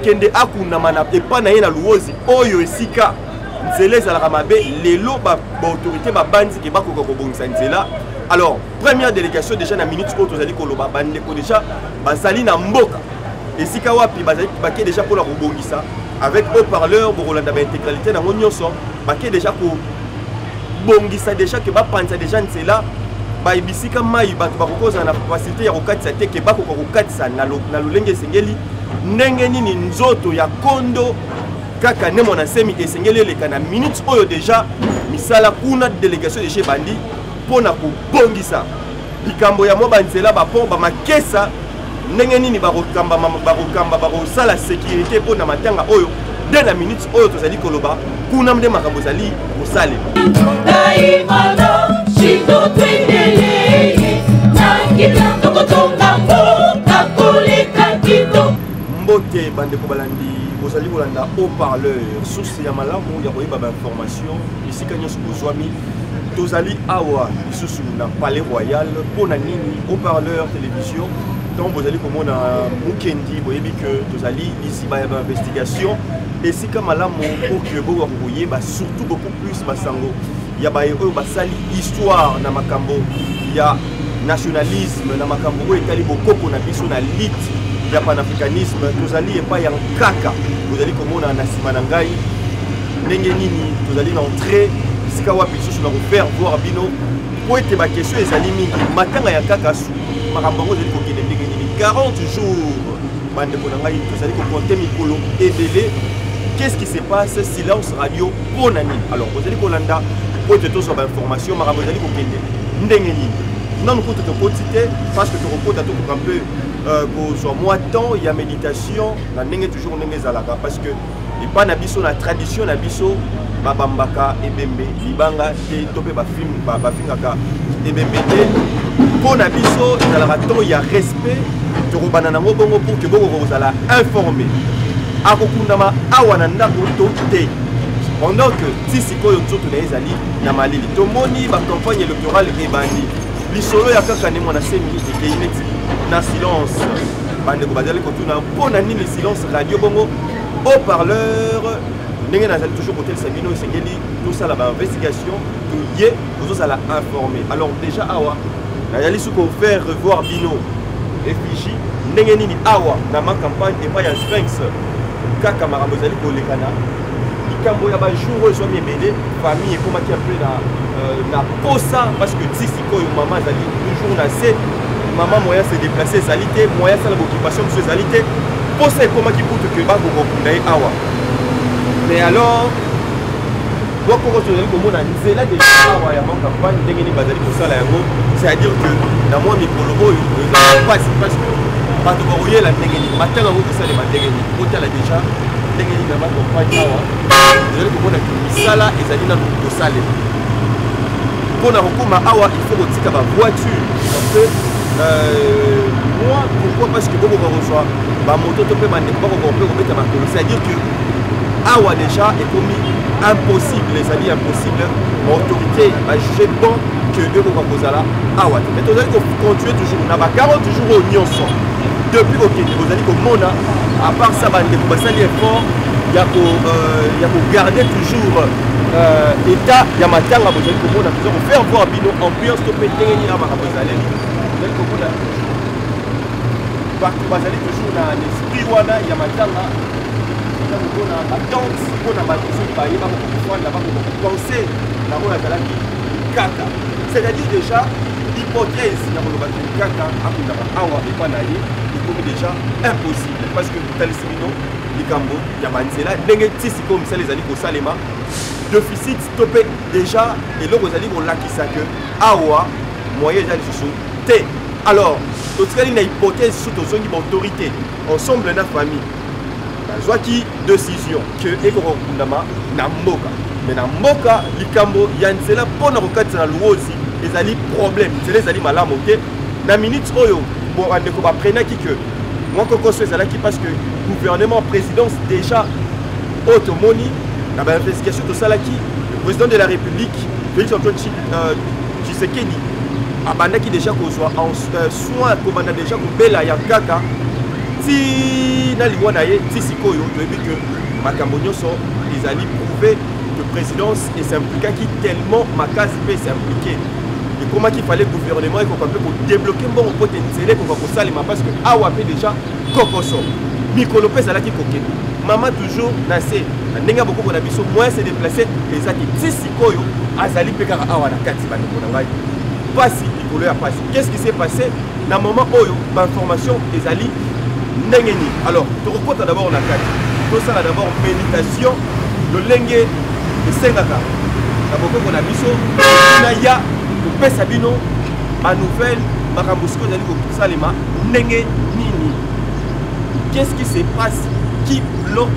Kende akuna mana epa na ye na luozi oyo esika nzela ezalaka mabe lelo ba autorité babandi ke bakoka kobongisa nzela. Alors première délégation déjà na minute oyo tozali koloba bandeko déjà bazali na mboka esika wapi bazali bake déjà pour la kobongisa avec haut-parleur bokolanda ba intégralité na nyonso bake déjà ko bongisa déjà ke bapanza déjà nzela ba ibisika mai bato bakokoza na facilité ya kokatisa te ke bakoka kokatisa na lolenge sengeli ndenge nini nzoto ya kondo kaka ne mona semi esengeli eleka na minutes oyo déjà misala kuna délégation de chez bandi pona kobongisa likambo ya moba nzela bapon bamakesa ndenge nini bakokamba bakosala sécurité pona matanga oyo de na minutes oyo tozali koloba kuna mde makambo zali kosale mbote bandeko balandi bozali kolanda haut-parleur source ya malamu ya koyeba ba information isika nyonso kozwami tozali awa lisusu na palais royal mpona nini haut-parleur télévision donc bozali komona mukendi boyebi que tozali ici ba investigation esika malamu pour que boka koyeba surtout beaucoup plus basango ya ba oyo basali histoire na makambo ya nationalisme na makambo oyo etali bokoko na biso na lit ya panafricanisme tozali epa ya kaka tozali komona na nsima na ngai ndenge nini tozali na entrée esika wapi lisusu na kofaire voir bino po ete bakestion ezali mingi matanga ya kaka su makambo yango ezali kokende ndenge nini 40 jours bandeko na ngai tozali kokonte mikolo ebele. Qu'est-ce qui se passe? Silence radio pour nani. Alors vous allez kolanda po ete tozwa bainformation makambo ezali kokende ndenge nini non nous côté parce que tu reportes à tout un peu soit moi temps il y a méditation na ndenge toujours ndenge zalaka parce que et pas na biso na tradition na biso babambaka ebembe libanga te topé ba film ba fingaka ebembe te pour na biso zalaka temps il y a respect to robana na bongo pour que bongo kozala informé akokundama awa na ndako to te pendant que tisi koyo nzoto na ezali na malili tomoni ba campagne électorale ebandi lisolo ya kaka ne mwana semi ekeineti na silence bande ko bazali kotuna mpona nini silence radio bongo haut-parleur ndenge nazali toujours côté Sabino esengeli tout ça la investigation to ye kozala informé. Alors déjà awa nazali suko faire revoir bino effigie ndenge nini awa na ma campagne et pas ya Sphinx kaka makambo ezali kolekana likambo ya bajour oyo ezwami ebele famille ekomaki un peu na posa parce que tisi koyo mama ezali toujours na se maman moyen se déplacer ezali te moyen sala boccupation mosusu ezali te posa ekomaki kutu ke bakokokunda ye awa. Mais alors bokoko tozali komona nzela deja awa ya ma campagne ndenge nini bazali kosala yango c'est à dire que na mwa mikolo oyo ezali pasi parce que bato bakoyela ndenge nini matanga yango kosalema ndenge nini otala deja ndenge nini na ma campagne awa ezali komona ke misala ezali nanu kosalema mpona kokoma awa il faut kotika bavoiture parce que moi pourquoi parce que boko bakozwa bamoto to mpe bandeko bakoka mpe kobeta makolo c'est à dire que awa déjà ekomi impossible ezali impossible autorité bajuge bon que ekoka kozala awa te mais tozali kocontinue toujours na ba 40 jours oyo nyonso depuis kokende bozali komona à part ça bandeko basali effort ya kogarder toujours état ya matanga bozali komona toza kofaire voir bino ambiance to mpe ndenge nini amakambo ezaleli bozali komona bato bazali toujours na esprit wana ya matanga toza komona batante mpona bato soki bayeba kokofanda bakopense nango nazalaki kaka c'est-à-dire déjà hypothèse ya koloba kaka akundaka awa epa na ye ekomi déjà impossible parce que totalisi bino likambo ya banzela ndenge tisi ko misala ezali kosalema déficit to mpe déjà eloko ezali kolakisa ke awa moyen eza lisusu te. Alors totikali na hypothèse so tozongi baautorité ensemble na famille bazwaki décision ke ekokokundama na mboka mais na mboka likambo ya nzela mpona kokatisa na luozi ezali problème c'est ezali malamu te na minute oyo bon andeko ba prenaki que moi kokoso ezalaki parce que gouvernement présidence déjà automoni na ba investigation de salaki le président de la République Félix Antoine Tshisekedi abandaki déjà kozwa en soin komanda déjà kobela ya kaka ti na lingwa na ye ti sikoyo toyebi que makambo nyonso ezali prouvé que présidence et s'impliquaki tellement makasi pe s'impliquer et comment qu'il fallait gouvernement et qu'on peut débloquer bon potentiel qu'on va kosalema parce que awa pe déjà kokoso mikolo pe zalaki kokeni maman toujours na se ndenge beaucoup na biso moins se déplacer les ati ti sikoyo azali pe kaka awa na kati ba ndeko na ngai pasi mikolo ya pasi qu'est-ce qui s'est passé na moment oyo ba information ezali ndenge ni alors to rekota d'abord na kati to sala d'abord méditation le lenge esengaka na bokoko na biso na ya kopesa bino ba nouvelle makambo siko ezali kosalema ndenge nini qu'est-ce qui se passe qui bloque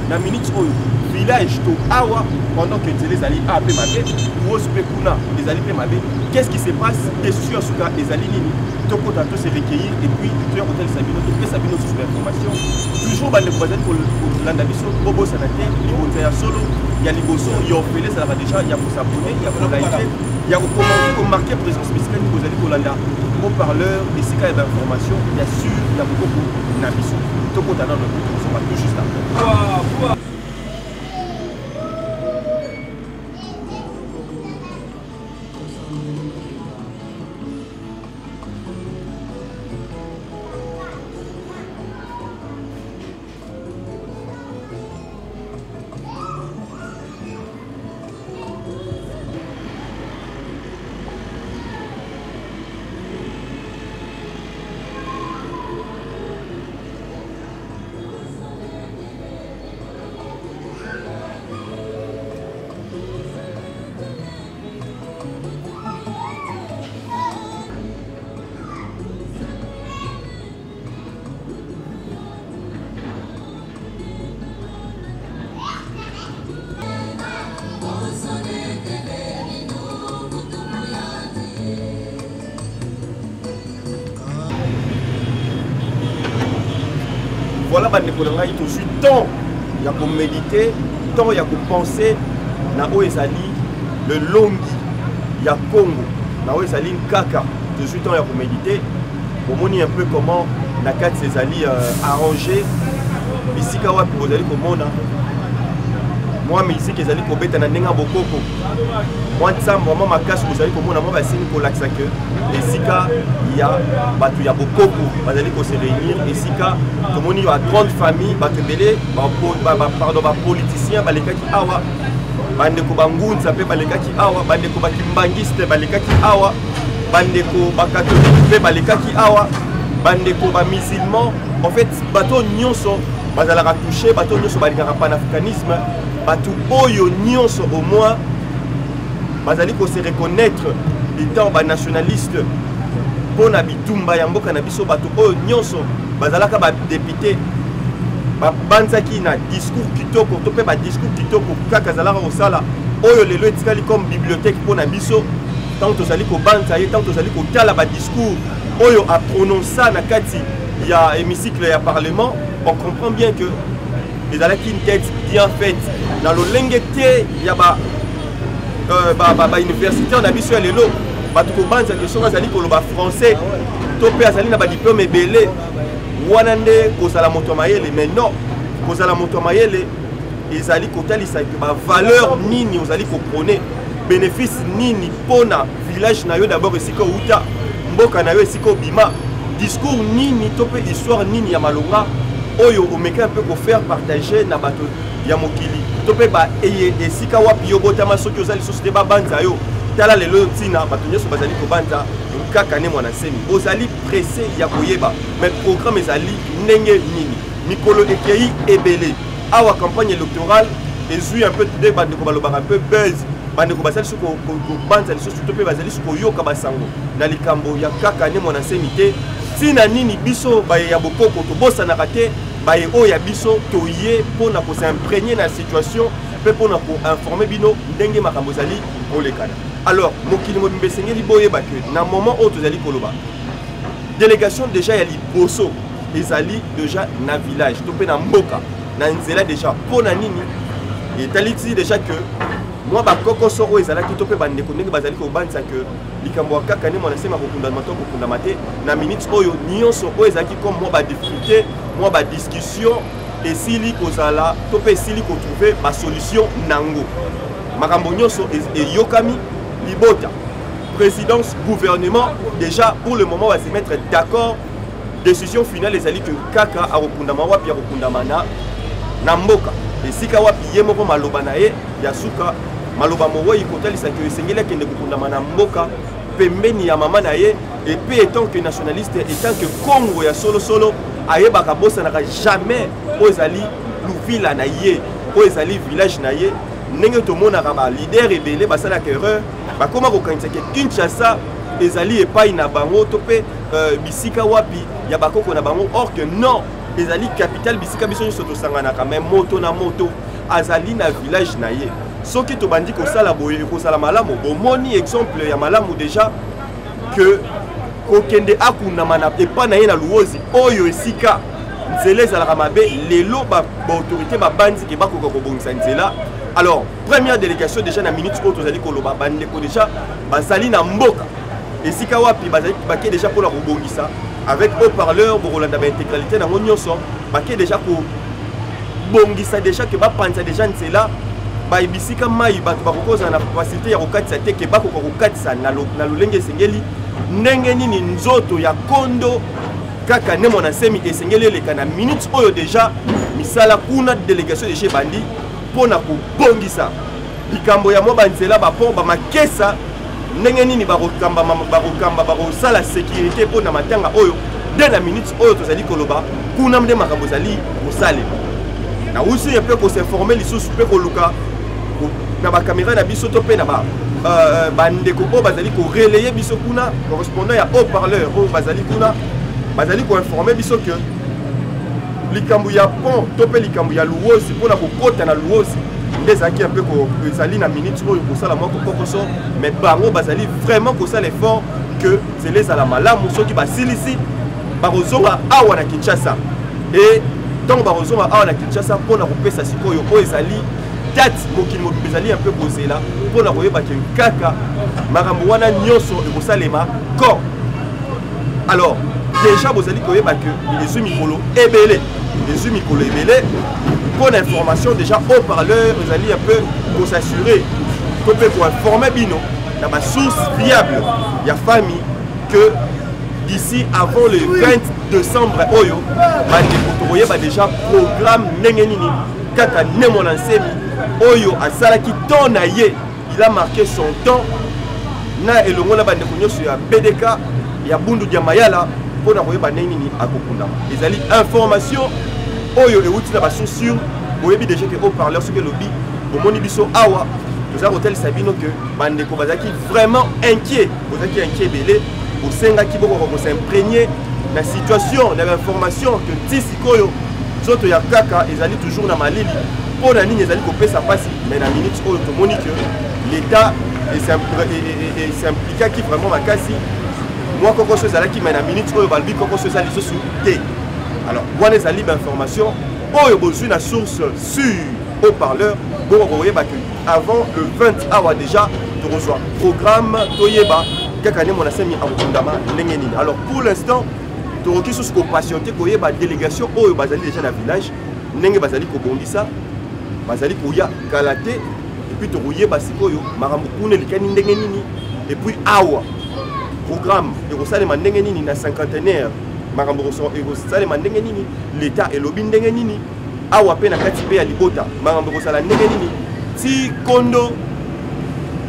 na minute oyo village to awa pendant que les ali a pe mabe ou pe kuna les ali pe mabe qu'est-ce qui se passe et sur ce cas les ali nini to kota to se recueillir et puis tu as hotel Sabino to pesa bino sur l'information toujours ba le voisin pour landa biso bobo sanate ni ya solo ya liboso yo fele ça va déjà ya pour s'abonner ya pour liker ya pour commenter pour marquer présence spéciale vous allez pour landa au parleur et si cas d'information bien sûr ya beaucoup na biso to kota dans le on va tout juste là. Voilà, il tout de suite temps il y a pour méditer, temps il y a pour penser, na oezali le longi, il y a Congo, na oezali kaka, tout de suite temps il y a pour méditer, pour montrer un peu comment na quatre ces alliés arrangés, ici kawa pour vous allez comment moi mais ici qu'ils allaient pour bête na nenga bokoko, moi ça vraiment ma casse vous allez comment moi c'est pour l'axe que ici il y a batu il y a bokoko, vous allez pour se réunir ici comme il y a 30 familles batu belé pardon ba politiciens ba leka ki awa bande ko bangunza pe ba leka ki awa bande ko bakimbangiste ba leka ki awa bande ko bakatolike pe ba leka ki awa bande ko ba musulmans en fait bato nyonso bazala touché bato nyonso ba leka panafricanisme bato oyo nyonso au moins bazali ko se reconnaître étant ba nationaliste pour na bitumba ya mboka na biso bato oyo nyonso bazalaka ba député ba banzaki na discours kitoko to pe ba discours kitoko kaka zalaka osala oyo lelo etikali comme bibliothèque pour na biso tant tozali ko banza ye tant tozali ko tala ba discours oyo a prononcer na kati ya hémicycle ya parlement on comprend bien que les alaki une tête bien faite dans le lengete ya ba université on a biso ya lelo bato ko banza que so azali ko loba français to pe azali na ba diplôme ebele wana nde kozala moto mayele mais non kozala moto mayele ezali kotalisa ke ba valeur nini ozali ko prôner bénéfice nini pona village na yo d'abord esika uta mboka na yo esika bima discours nini to pe histoire nini ya malonga oyo omeka un peu ko faire partager na bato ya mokili to pe ba eye esika wapi yo botama soki ozali société ba banza yo tala lelo tina bato nyoso bazali ko banza kaka ne mwana seni ozali pressé ya koyeba mais programme ezali ndenge nini mikolo ekei ebele awa campagne électorale ezui un peu de bande ko baloba un peu buzz bande ko basali suko banza liso to pe bazali suko yoka basango na likambo ya kaka ne mwana seni te tina nini biso ba ya bokoko to bosa na raté ba e o ya biso to ye pona ko s'imprégner na situation pe pona ko informer bino ndenge makambo zali olekana Alors mokili mobimba esengeli boyeba que na moment oyo tozali koloba délégation déjà ya liboso ezali déjà na village to pe na mboka na nzela déjà pona nini etali ti déjà que moi bakokoso oyo ezalaki to pe bandeko ndenge bazali kobanisa que likambo ya kaka nde mwana sema kokundama to kokundama te na minute oyo nyonso oyo ezalaki comme moi badifficulté moi badiscussion esili kozala to pe esili kotrouve basolution nango makambo nyonso eyokami libota présidence gouvernement déjà pour le moment va se mettre d'accord décision finale ezali que kaka akokundama wapi akokundama na mboka esika wapi ye moko maloba na ye ya suka maloba mowoyi kotalisa ke esengeli akende kokundama na mboka pembeni ya mama na ye et puis étant que nationaliste étant que Congo ya solo solo ayebaka bosanaka jamais oyo ezali luvila na ye oyo ezali village na ye ndenge tomonaka balider ebele basalaka erreur bakoma kokanisa ke Kinshasa ezali epai na bango to mpe bisika wapi ya bakoko na bango or que non ezali capitale bisika biso nyonso tosanganaka me moto na moto azali na village na ye soki tobandi kosala boye ekozala malamu bomoni exemple ya malamu déjà que kokende akundama na epa na ye na luozi oyo esika nzela ezalaka mabe lelo baautorité babandi ke bakoka kobongisa nzela. Alors première délégation déjà na minute oyo tozali koloba bandeko déjà bazali na mboka esika wapi bazali bake déjà mpona kobongisa avec haut-parleur bokolanda baintégralité nango nyonso bake déjà kobongisa déjà ke bapanza déjà nzela bayebisika mai bato bakokozala na facilité ya kokatisa te ke bakoka kokatisa na lolenge esengeli ndenge nini nzoto ya kondo kaka nde mwana nsemi esengeli eleka na minute oyo déjà misala kuna délégation déjà ebandi mpona kobongisa likambo ya mwa banzela bapon bamakesa ndenge nini bakokamba bakosala sécurité mpona matanga oyo nde na minute oyo tozali koloba kuna nde makambo ezali kosalema na usi mpe kosinforme lisusu mpe koluka na bakamera na biso to mpe na bandeko oyo bazali korelaye biso kuna correspondant ya haut-parleur oyo bazali kuna bazali koinforme biso ke likambo ya pont to mpe likambo ya luozi mpona kokota na luozi nde ezalaki mpe ezali na minute oyo kosala mwa kokokoso mais bango bazali vraiment kosala effort que nzela ezala malamu soki basilisi bakozonga awa na Kinshasa et ntango bakozonga awa na Kinshasa mpona kopesa sikoyo oyo ezali date mokili mobimba ezali mpe kozela mpona koyeba ke kaka makambo wana nyonso ekosalema corps. Alors déjà bozali koyeba ke ezwi mikolo ebele pour l'information déjà haut-parleur ezali un peu s'assurer to mpe koinforme bino na basource fiable ya famille que d'ici avant le 20 décembre oyo bandeko tokoyeba déjà programme ndenge nini kaka ne mwana nsemi oyo asalaki temps na ye il a marqué son temps na elongo na bandeko nyonso ya BDK ya Bundu dia Mayala mpona koyeba ndenge nini akokundama ezali information oyo euti na basource sûre boyebi déjà que haut-parleur soki elobi bomoni biso awa toza kotalisa bino ke bandeko bazalaki vraiment inquiet bozalaki inquiet ebele bosengaki bokoka kosimprégner na situation na information ke ti sikoyo nzoto ya kaka ezali toujours na malili mpona nini ezali kopesa mpasi mais na minute oyo tomoni ke l'état s'impliquaki vraiment makasi mwa kokoso ezalaki mais na minute oyo balobi kokoso eza lisusu te. Alors wana ezali bainformation oyo bozwi na source sûre haut-parleur bokokoyeba ke avant le 20 awa déjà tokozwa programme toyeba kaka nde mwana semi akokundama ndenge nini. Alors pour l'instant tokoki susu kopatiente koyeba délégation oyo bazali déjà na village ndenge bazali kobongisa bazali koya kala te epuis tokoyeba sikoyo makambo kuna elikani ndenge nini epuis awa programme ekosalema ndenge nini na cinquantenaire makambo ekosalema ndenge nini l'état elobi ndenge nini awa pe na kati pe ya libota makambo ekosala ndenge nini ti kondo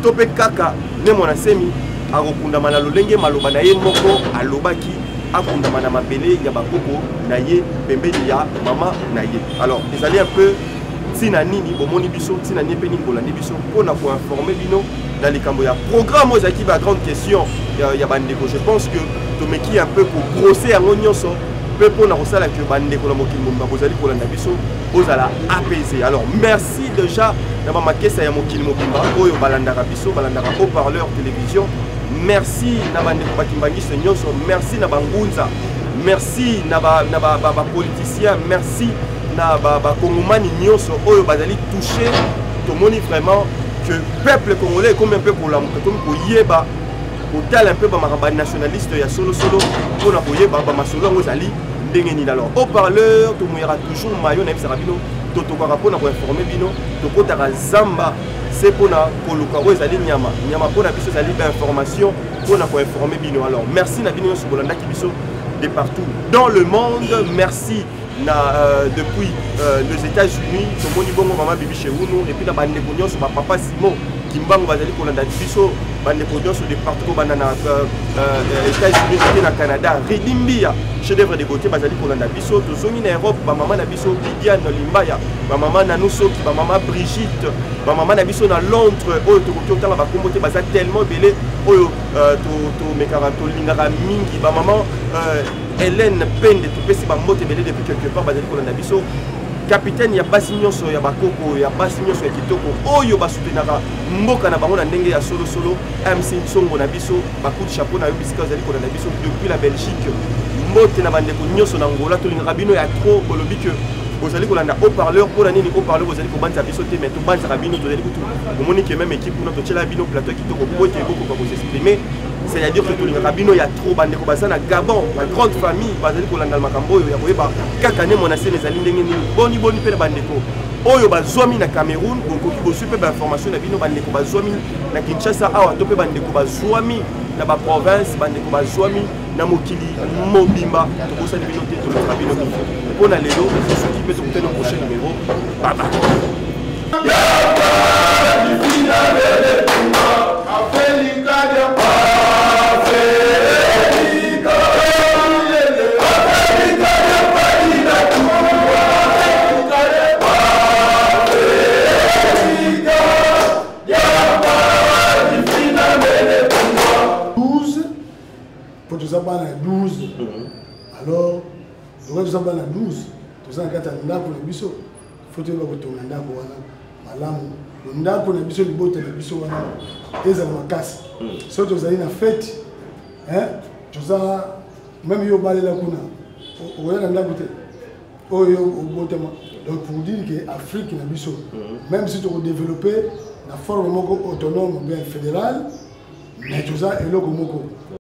to mpe kaka nde mwana nsemi akokundama na lolenge maloba na ye moko alobaki akundama na mabele ya bakoko na ye pembeni ya mama na ye. Alors ezali un peu ntina nini bomoni biso ntina nini mpe nini bolandi biso mpona koinforme bino na likambo ya programme oyo ezalaki ba grande question ya bandeko. Je pense que tomeki un peu kobrosser yango nyonso mpe mpona kosala ke bandeko na mokili mobimba bozali kolanda biso bozala apaisé. Alors merci déjà na ba makesa ya mokili mobimba oyo balandaka biso balandaka haut-parleur télévision. Merci na ba ndeko bakimbangiso nyonso, merci na bangunza, merci na ba politiciens, merci na ba kongomani nyonso oyo bazali touché. Tomoni vraiment que peuple congolais comme un peu pour la comme pour yeba au tel un peu ba nationaliste ya solo pour na yeba ba masolo ngozali ndenge nini. Alors haut-parleur to moyera toujours mayo na bisara bino to to kwa pour informer bino to kota zamba c'est pour na koluka oyo ezali nyama pour na biso ezali ba information pour na informer bino. Alors merci na bino sur bolanda ki biso de partout dans le monde. Merci depuis les États-Unis, tout le monde maman bibi chez nous et puis la bande de sur ma papa Simon Kimbango bazali kolanda biso bande de sur de partout banana États-Unis et na Canada Ridimbia chef-d'œuvre de côté bazali kolanda biso to zongi na Europe ba maman na biso Viviane Limbaya ba maman na Nuso ba maman Brigitte ba maman na biso na Londres oyo to koki otanga ba kombote baza tellement belé oyo to mekaranto lingara mingi ba maman Hélène Pende tout pesi ba mote belé depuis quelque part bazali kolanda biso capitaine ya basi nyonso ya bakoko ya basi nyonso ya kitoko oyo basutenaka mboka na bango na ndenge ya solo MC Nsongo na biso bakuti chapeau na yo bisika bazali kolanda biso depuis la Belgique mbote na bandeko nyonso na Angola tolingaka bino ya trop bolobi que bozali kolanda haut-parleur pour la nini haut-parleur bozali kobanza biso te mais to banza bino tozali kutu omoni que même équipe na totela bino plateau kitoko bote boko ko s'exprimer. C'est-à-dire que tout le rabino y a trop bande ko basana Gabon la grande famille bazali kolanda makambo ya koyeba kaka ne monase les alindes ngeni boni pe bande ko oyo bazwami na Cameroun boko ki bosu pe ba information na bino bande ko bazwami na Kinshasa awa to pe bande ko bazwami na ba province bande ko bazwami na mokili mobimba to bosani bino te to le rabino ko na lelo ce qui peut te le prochain numéro baba Nous avons 12. Alors, nous avons 12. Nous avons 4 ndako na biso. Faut que vous tourner ndako wana. Malamu. Ndako na biso libote na biso wana. Eza makasi. So vous allez na fête. Hein? Vous avez même yo balela kuna. Oya ndako te. Oyo obotema. Donc pour dire que Afrique na biso même si tu veux développer la forme moko autonome bien fédérale, mais tout ça est là comme